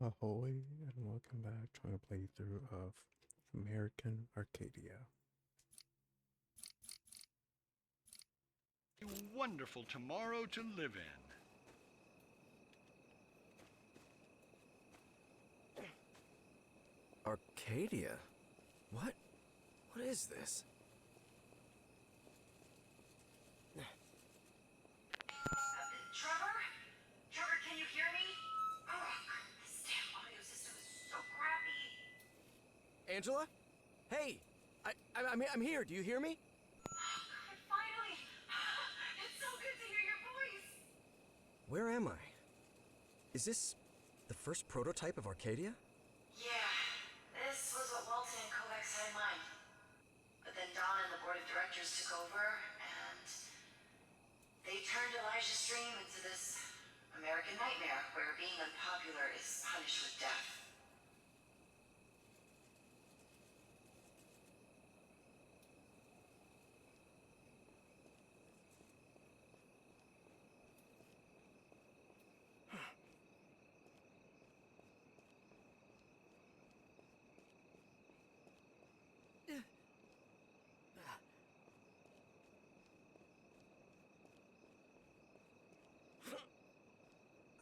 Ahoy and welcome back to my playthrough of American Arcadia. A wonderful tomorrow to live in. Arcadia? What? What is this? Trevor? Trevor, can you hear me? Oh, this damn audio system is so crappy. Angela? Hey! I'm here. Do you hear me? God, finally! It's so good to hear your voice. Where am I? Is this the first prototype of Arcadia? Yeah, this was what Walton and Kovacs had in mind. But then Don and the board of directors took over, and they turned Elijah's dream into this American nightmare where being unpopular is punished with death.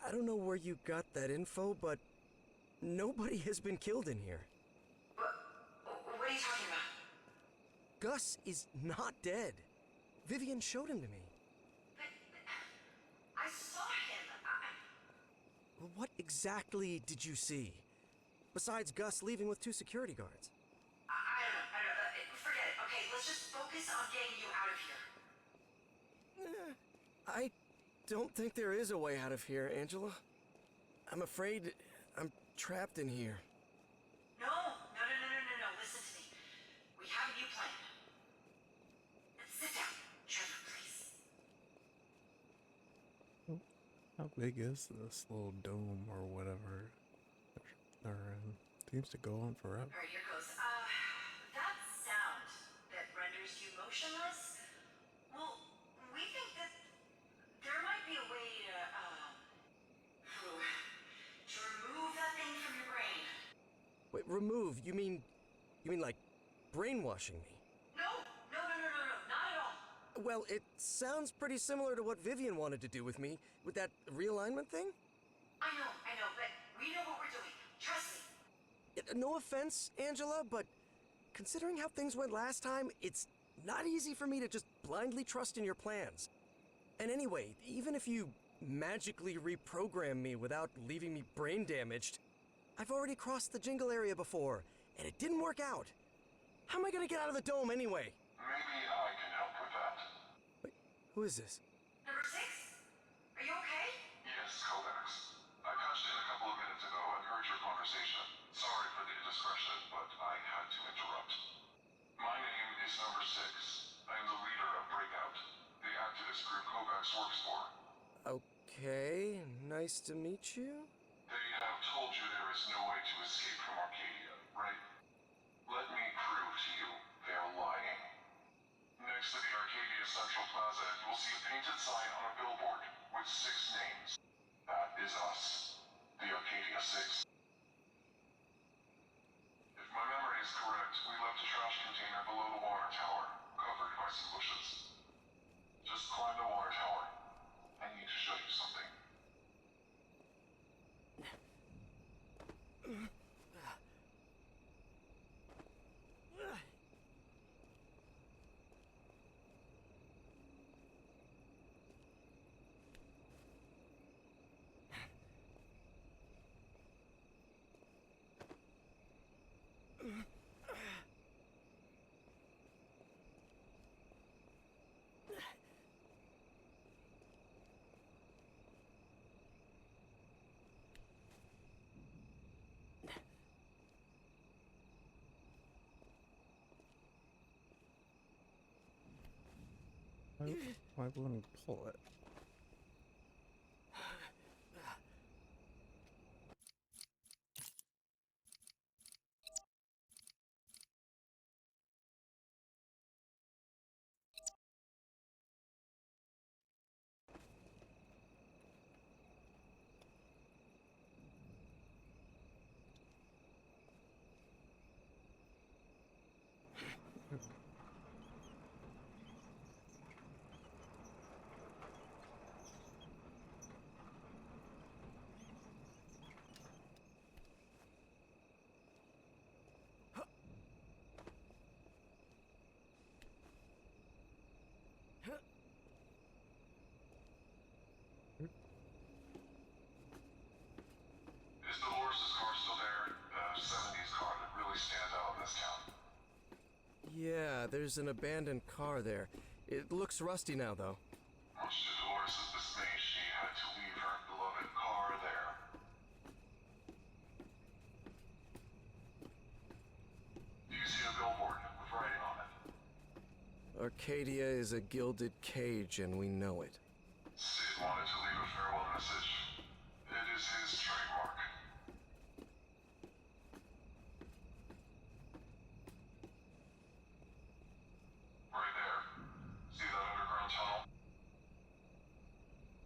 I don't know where you got that info, but nobody has been killed in here. What are you talking about? Gus is not dead. Vivian showed him to me. I saw him. Well, what exactly did you see? Besides Gus leaving with 2 security guards. I don't know. Forget it. Okay, let's just focus on getting you out of here. I don't think there is a way out of here, Angela. I'm afraid I'm trapped in here. No. Listen to me. We have a new plan. Sit down, Trevor, please. How big is this little dome or whatever they're in? Seems to go on forever. Alright, here goes. That sound that renders you motionless, well, we think that there might be a way to remove that thing from your brain. Wait, remove? You mean like brainwashing me? No, not at all. Well, it sounds pretty similar to what Vivian wanted to do with me, with that realignment thing. I know, but we know what we're doing. Trust me. No offense, Angela, but considering how things went last time, it's not easy for me to just blindly trust in your plans. And anyway, even if you magically reprogram me without leaving me brain damaged, I've already crossed the Jingle area before, and it didn't work out. How am I gonna get out of the dome anyway? Maybe I can help with that. Wait, who is this? Number 6? Are you okay? Yes, Kovacs. I patched in a couple of minutes ago and heard your conversation. Sorry for the indiscretion, but I had to interrupt. My name is Number 6. I am the leader of Breakout, the activist group Kovacs works for. Okay, nice to meet you. They have told you there is no way to escape from Arcadia, right? Let me prove to you they're lying. Next to the Arcadia Central Plaza, you will see a painted sign on a billboard with 6 names. That is us, the Arcadia 6. If my memory is correct, we left a trash container below the water tower, covered by some bushes. Just climb the water tower. I need to show you something. Why wouldn't he pull it? there's an abandoned car there. It looks rusty now, though. Much to Dolores' dismay, she had to leave her beloved car there. Do you see a billboard with writing on it? Arcadia is a gilded cage, and we know it. Sid wanted to leave a farewell message. It is his trademark. Right there. See that underground tunnel?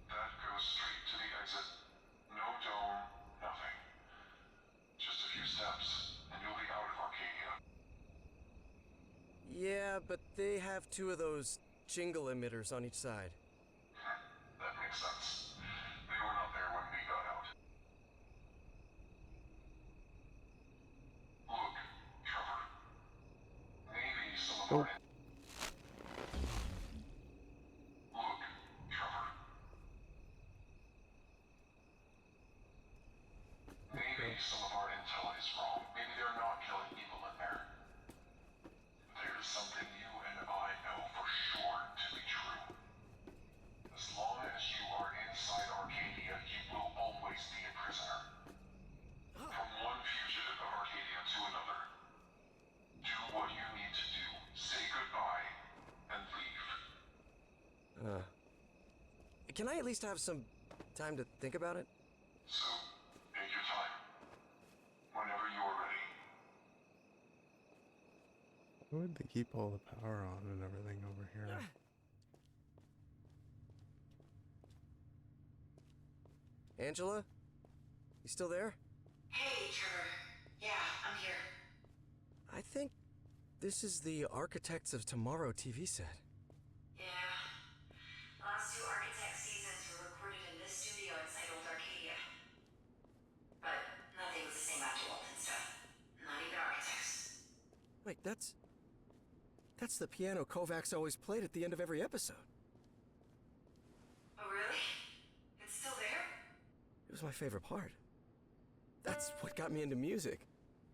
That goes straight to the exit. No dome, nothing. Just a few steps, and you'll be out of Arcadia. Yeah, but they have two of those jingle emitters on each side. That makes sense. They were not there when we got out. Look, Trevor. Maybe some of our... Look, Trevor. Maybe some of our intel is wrong. Maybe they're not killing people in there. There's something you and I know for sure to be true. As long as you are inside Arcadia, you will always be a prisoner. From one fugitive of Arcadia to another. Do what you need to do. Say goodbye and leave. Can I at least have some time to think about it? So, take your time. Whenever you are ready. Why would they keep all the power on and everything over here? Angela? You still there? Hey, Trevor. Yeah, I'm here. I think this is the Architects of Tomorrow TV set. Yeah. The last two Architect seasons were recorded in this studio inside Old Arcadia. But nothing was the same after Walton stuff. Not even Architects. Wait, that's the piano Kovacs always played at the end of every episode. Oh, really? It's still there? It was my favorite part. That's what got me into music.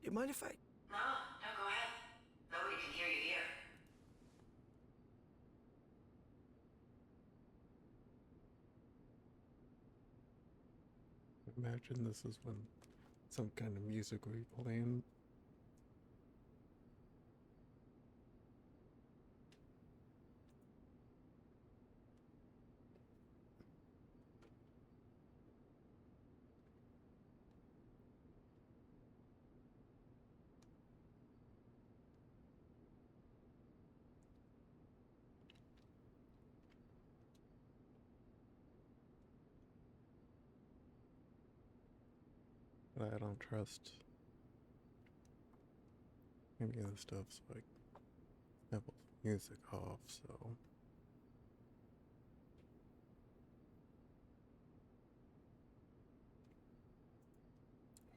You mind if I... No, go ahead. Nobody can hear you here. Imagine this is when some kind of music would be playing. But I don't trust any of the stuff's like Apple's music off, so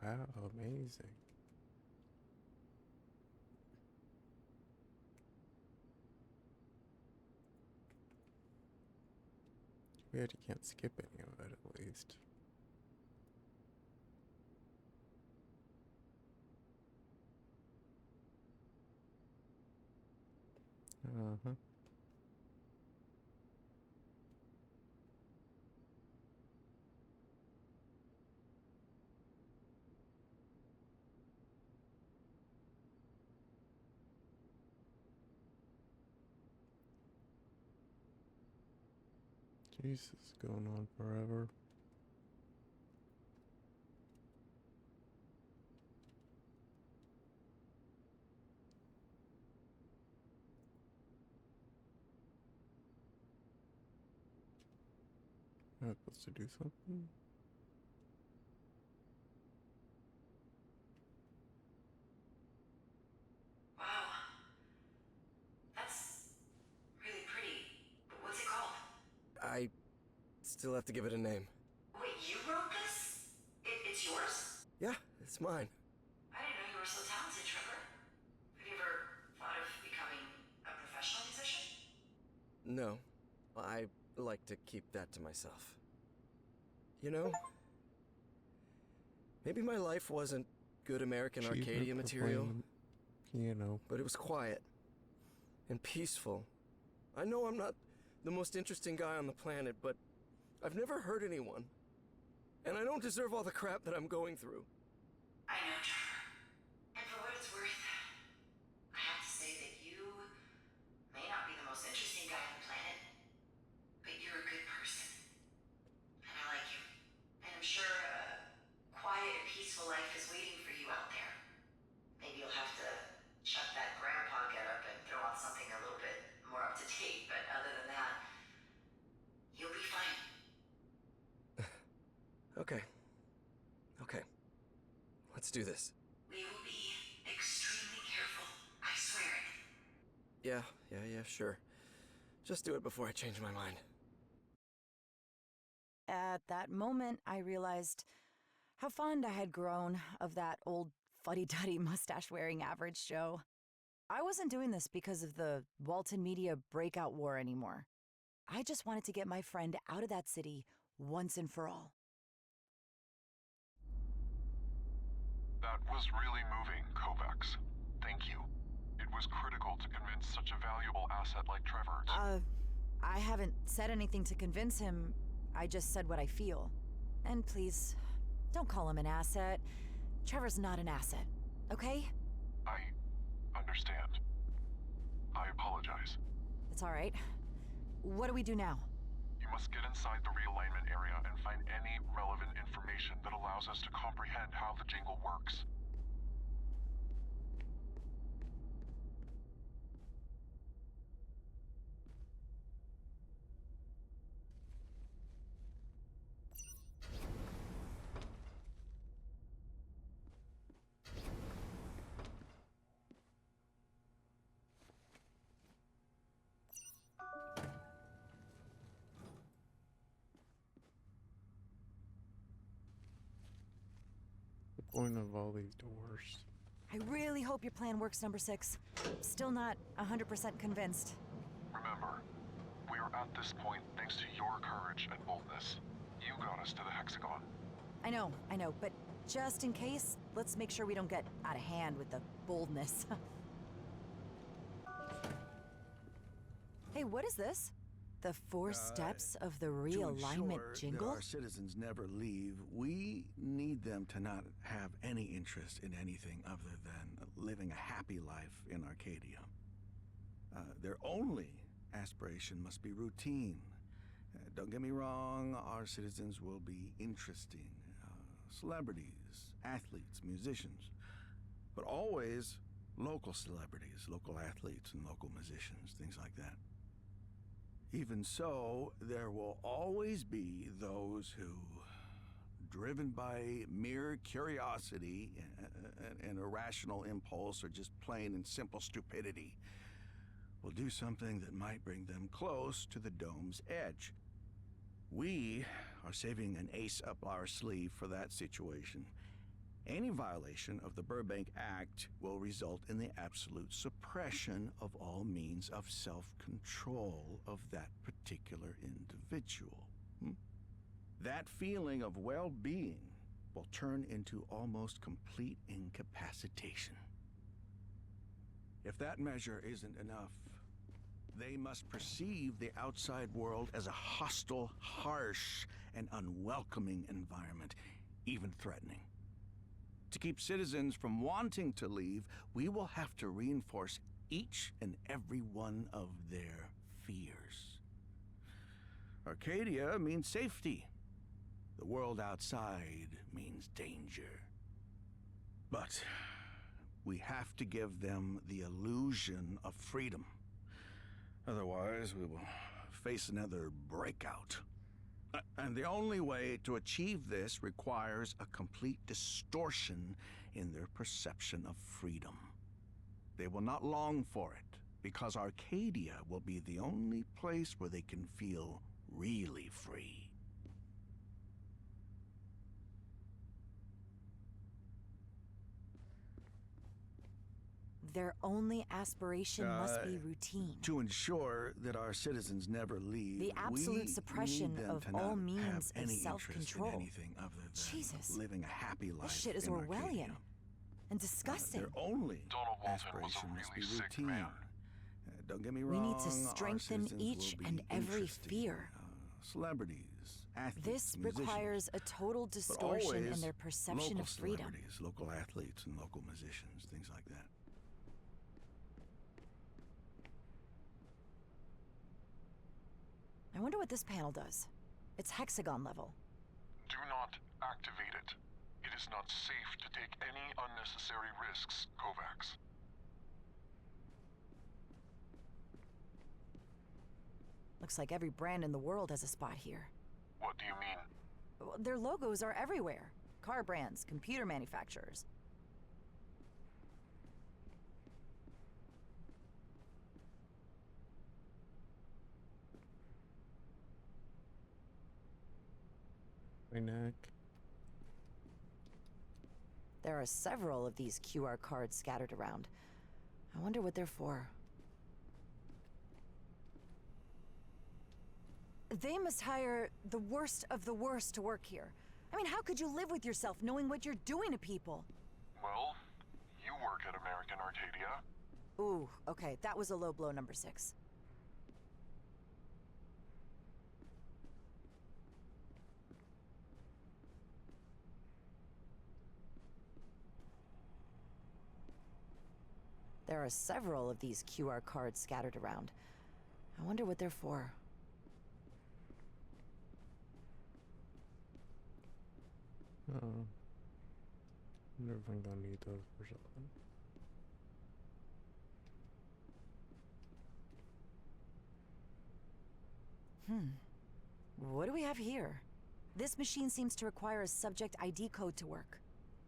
wow, amazing. Too bad you can't skip any of it at least. Uh-huh. Jesus, going on forever. Am I supposed to do something? Wow. That's really pretty. But what's it called? I still have to give it a name. Wait, you wrote this? It's yours? Yeah, it's mine. I didn't know you were so talented, Trevor. Have you ever thought of becoming a professional musician? No, I like to keep that to myself. You know, maybe my life wasn't good American Achievement Arcadia for material, playing piano. but it was quiet. and peaceful. I know I'm not the most interesting guy on the planet, but I've never hurt anyone. And I don't deserve all the crap that I'm going through. I know, Trevor. And for what it's worth, I have to say that you may not be the most interesting guy on the planet, but you're a good person. And I like you. And I'm sure a quiet and peaceful life is waiting for you out there. Maybe you'll have to chuck that grandpa getup and throw on something a little bit more up to date, but other than that, you'll be fine. Okay. Let's do this. We will be extremely careful. I swear it. Yeah, sure. Just do it before I change my mind. At that moment, I realized how fond I had grown of that old fuddy-duddy mustache-wearing average Joe. I wasn't doing this because of the Walton Media breakout war anymore. I just wanted to get my friend out of that city once and for all. That was really moving, Kovacs. Thank you. It was critical to convince such a valuable asset like Trevor's. I haven't said anything to convince him. I just said what I feel. And please, don't call him an asset. Trevor's not an asset, okay? I understand. I apologize. It's all right. What do we do now? You must get inside the realignment area and find any relevant information that allows us to comprehend how the jingle works. The point of all these doors. I really hope your plan works, number 6. Still not 100% convinced. Remember, we are at this point thanks to your courage and boldness. You got us to the hexagon. I know, but just in case, let's make sure we don't get out of hand with the boldness. Hey, what is this? The 4 steps of the realignment to ensure jingle? that our citizens never leave, we need them to not have any interest in anything other than living a happy life in Arcadia. Their only aspiration must be routine. Don't get me wrong, our citizens will be interesting. Celebrities, athletes, musicians, but always local celebrities, local athletes, and local musicians, things like that. Even so, there will always be those who, driven by mere curiosity and irrational impulse or just plain and simple stupidity, will do something that might bring them close to the dome's edge. We are saving an ace up our sleeve for that situation. Any violation of the Burbank Act will result in the absolute suppression of all means of self-control of that particular individual. That feeling of well-being will turn into almost complete incapacitation. If that measure isn't enough, they must perceive the outside world as a hostile, harsh, and unwelcoming environment, even threatening. To keep citizens from wanting to leave, we will have to reinforce each and every one of their fears. Arcadia means safety. The world outside means danger. But we have to give them the illusion of freedom. Otherwise, we will face another breakout. And the only way to achieve this requires a complete distortion in their perception of freedom. They will not long for it, because Arcadia will be the only place where they can feel really free. Their only aspiration must be routine. To ensure that our citizens never leave, The absolute we suppression need them of to all not means have of any interest in self-control. anything other than Jesus. living a happy life. This shit is in Orwellian Arcadia. and disgusting. Their only Donald Walton was a aspiration must be really sick routine. man. Don't get me We wrong. need to our strengthen citizens each will be and every interesting, fear. Celebrities, athletes, This musicians, requires a total but distortion in always their perception local of freedom. celebrities, local athletes, and local musicians, things like that. I wonder what this panel does. It's hexagon level. Do not activate it. It is not safe to take any unnecessary risks, Kovacs. Looks like every brand in the world has a spot here. What do you mean? Well, their logos are everywhere. Car brands, computer manufacturers. My neck. There are several of these QR cards scattered around. I wonder what they're for. They must hire the worst of the worst to work here. I mean, how could you live with yourself knowing what you're doing to people? Well, you work at American Arcadia. Ooh, okay, that was a low blow number 6. There are several of these QR cards scattered around. I wonder what they're for. Wonder if I'm gonna need those for something. What do we have here? This machine seems to require a subject ID code to work.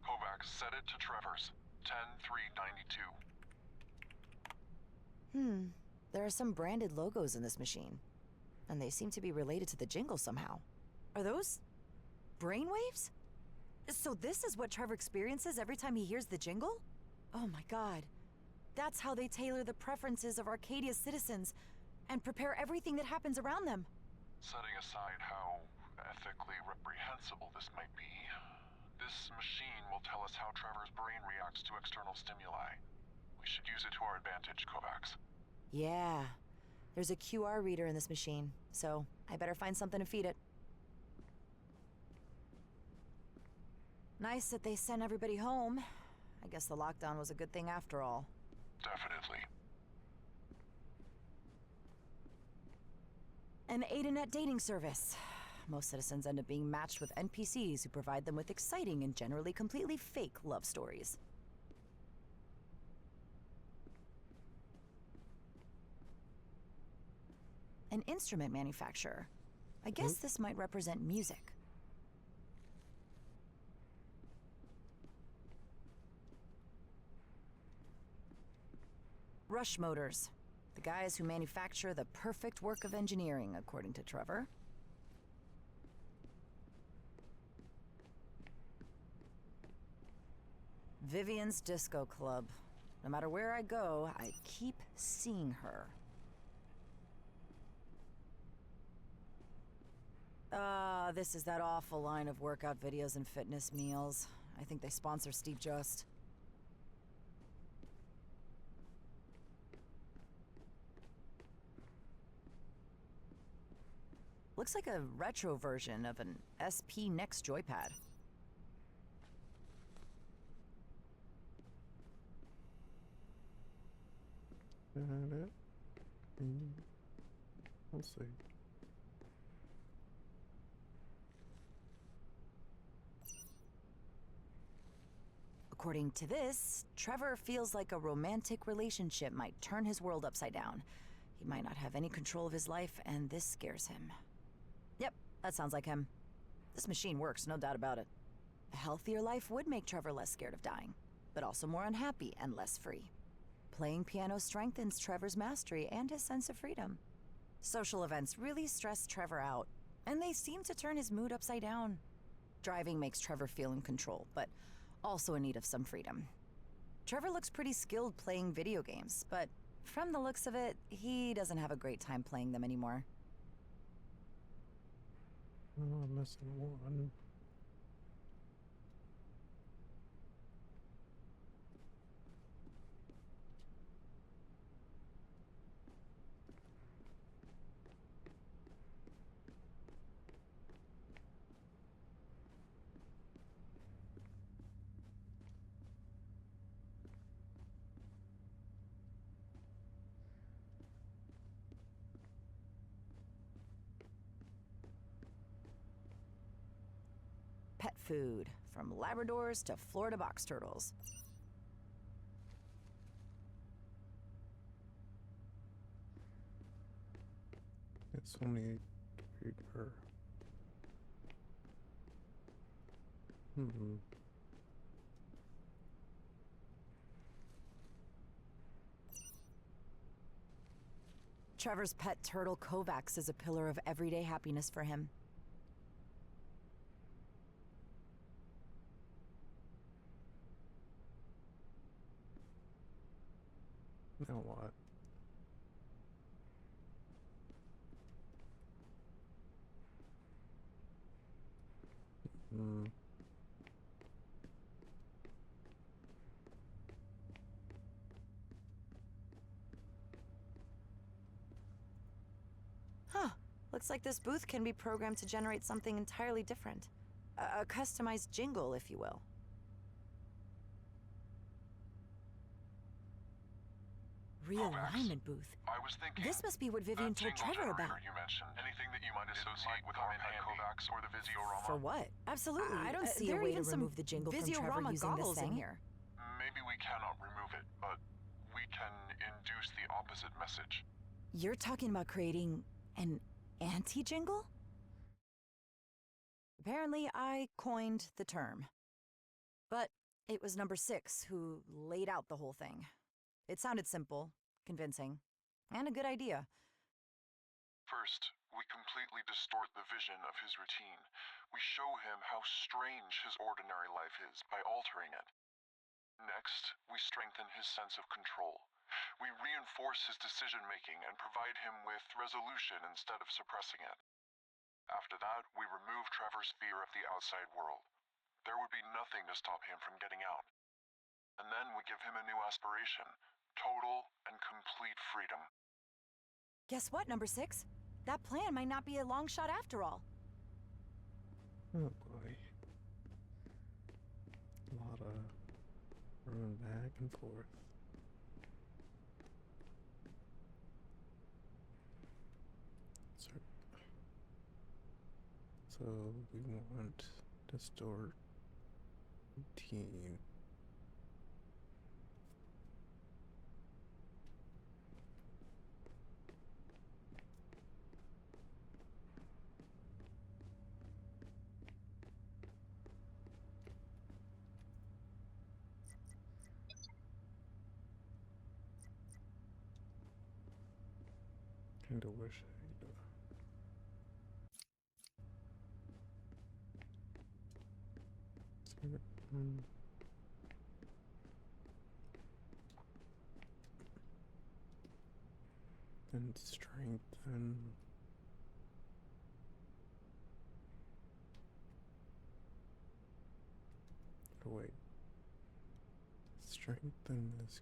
Kovacs, set it to Trevor's. 10392. There are some branded logos in this machine, and they seem to be related to the Jingle somehow. Are those brainwaves? So this is what Trevor experiences every time he hears the Jingle? Oh my god. That's how they tailor the preferences of Arcadia's citizens and prepare everything that happens around them. Setting aside how ethically reprehensible this might be, this machine will tell us how Trevor's brain reacts to external stimuli. We should use it to our advantage, Kovacs. Yeah. There's a QR reader in this machine, so I better find something to feed it. Nice that they sent everybody home. I guess the lockdown was a good thing after all. Definitely. An Aidanet dating service. Most citizens end up being matched with NPCs who provide them with exciting and generally completely fake love stories. An instrument manufacturer. I guess this might represent music. Rush Motors. The guys who manufacture the perfect work of engineering, according to Trevor. Vivian's Disco Club. No matter where I go, I keep seeing her. This is that awful line of workout videos and fitness meals. I think they sponsor Steve Just. Looks like a retro version of an SP Next joypad. We'll see. According to this, Trevor feels like a romantic relationship might turn his world upside down. He might not have any control of his life, and this scares him. Yep, that sounds like him. This machine works, no doubt about it. A healthier life would make Trevor less scared of dying, but also more unhappy and less free. Playing piano strengthens Trevor's mastery and his sense of freedom. Social events really stress Trevor out, and they seem to turn his mood upside down. Driving makes Trevor feel in control, but also in need of some freedom. Trevor looks pretty skilled playing video games, but from the looks of it, he doesn't have a great time playing them anymore. Oh, I'm missing one. pet food, from Labradors to Florida box turtles. It's only her. Trevor's pet turtle Kovacs is a pillar of everyday happiness for him. Now what? Huh. Looks like this booth can be programmed to generate something entirely different. A customized jingle, if you will. Realignment booth. I was thinking. This must be what Vivian that told jingle Trevor about. generator you mentioned. Anything that you might associate with our pet Kovacs or the Visiorama? For what? Absolutely. I don't see there a are way to even some remove the jingle from Trevor Visiorama using this goggles in thing. here. Maybe we cannot remove it, but we can induce the opposite message. You're talking about creating an anti-jingle? Apparently, I coined the term. But it was number 6 who laid out the whole thing. It sounded simple, convincing, and a good idea. First, we completely distort the vision of his routine. We show him how strange his ordinary life is by altering it. Next, we strengthen his sense of control. We reinforce his decision-making and provide him with resolution instead of suppressing it. After that, we remove Trevor's fear of the outside world. There would be nothing to stop him from getting out. And then we give him a new aspiration, total and complete freedom. Guess what, number 6? That plan might not be a long shot after all. Oh boy. A lot of running back and forth. So we want to store routine. Kinda wish and strengthen. Oh wait. Strengthen is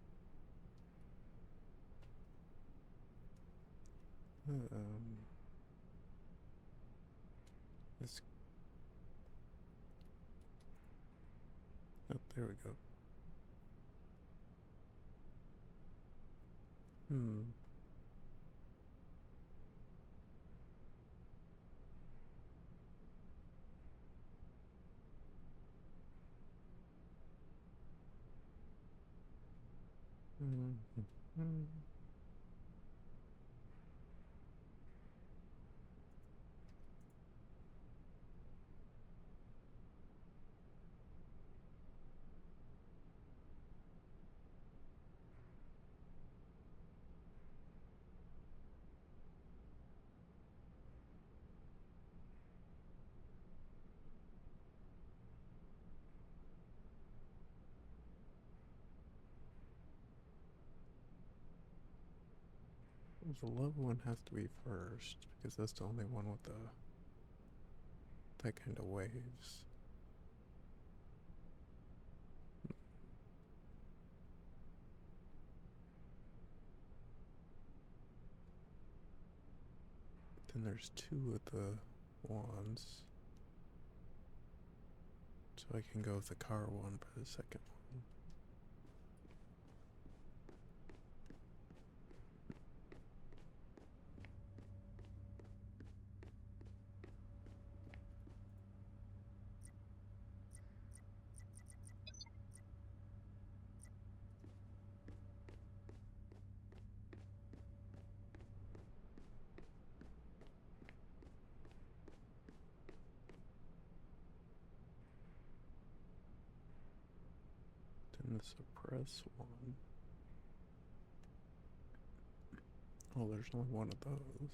this. Oh, there we go. The love one has to be first because that's the only one with that kind of waves. Then there's 2 of the wands. So I can go with the car one for the second one. the suppress one. Oh, there's only one of those.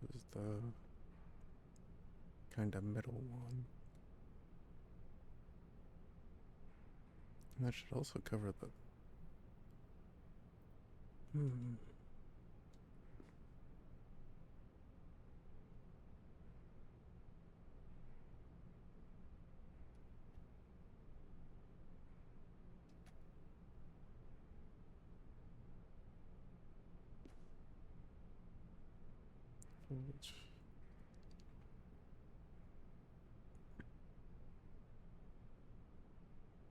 Which is the kind of middle one. And that should also cover the...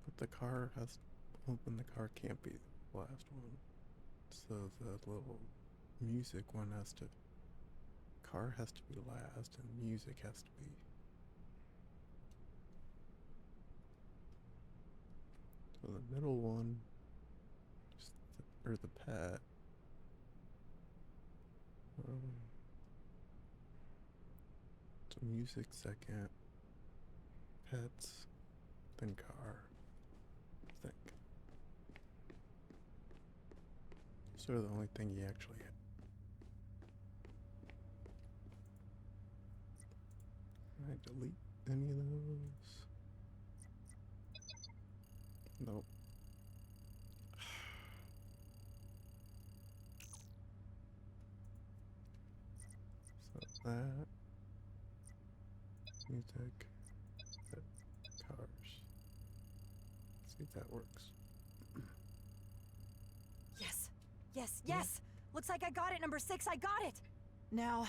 But the car has... Well, then the car can't be the last one. So the little music one has to... Car has to be last, and music has to be... So the middle one... Or the pet... So music second, pets, then car, I think. Sort of the only thing you actually have. Can I delete any of those? Nope. So that, music, that, cars. Let's see if that works. Yes, yes, yes! Looks like I got it, number 6, I got it! Now,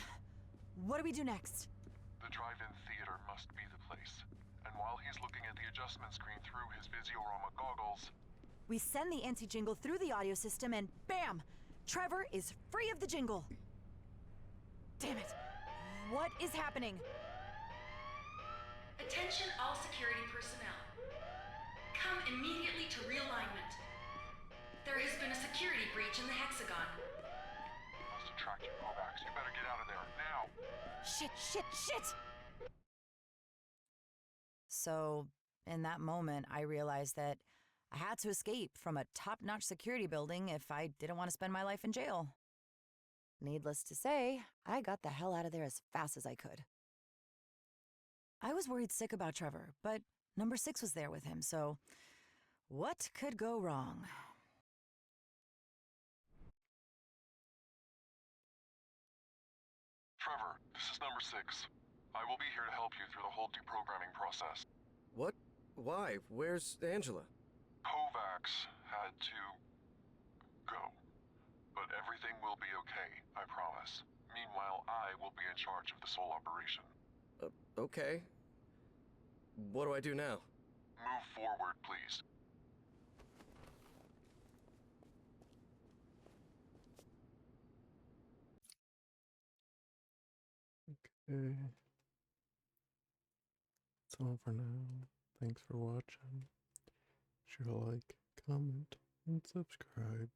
what do we do next? The drive-in theater must be the place. And while he's looking at the adjustment screen through his Visiorama goggles... We send the anti-jingle through the audio system and bam! Trevor is free of the jingle! Damn it! What is happening? Attention all security personnel. Come immediately to realignment. There has been a security breach in the hexagon. He must have tracked you, Kovacs. You better get out of there, now! Shit, shit, shit! So, in that moment, I realized that I had to escape from a top-notch security building if I didn't want to spend my life in jail. Needless to say, I got the hell out of there as fast as I could. I was worried sick about Trevor, but number 6 was there with him, so what could go wrong? Trevor, this is number 6. I will be here to help you through the whole deprogramming process. What? Why? Where's Angela? Kovacs had to... go. But everything will be okay, I promise. Meanwhile, I will be in charge of this whole operation. Okay. What do I do now? Move forward, please. Okay. That's all for now. Thanks for watching. Sure to like, comment, and subscribe.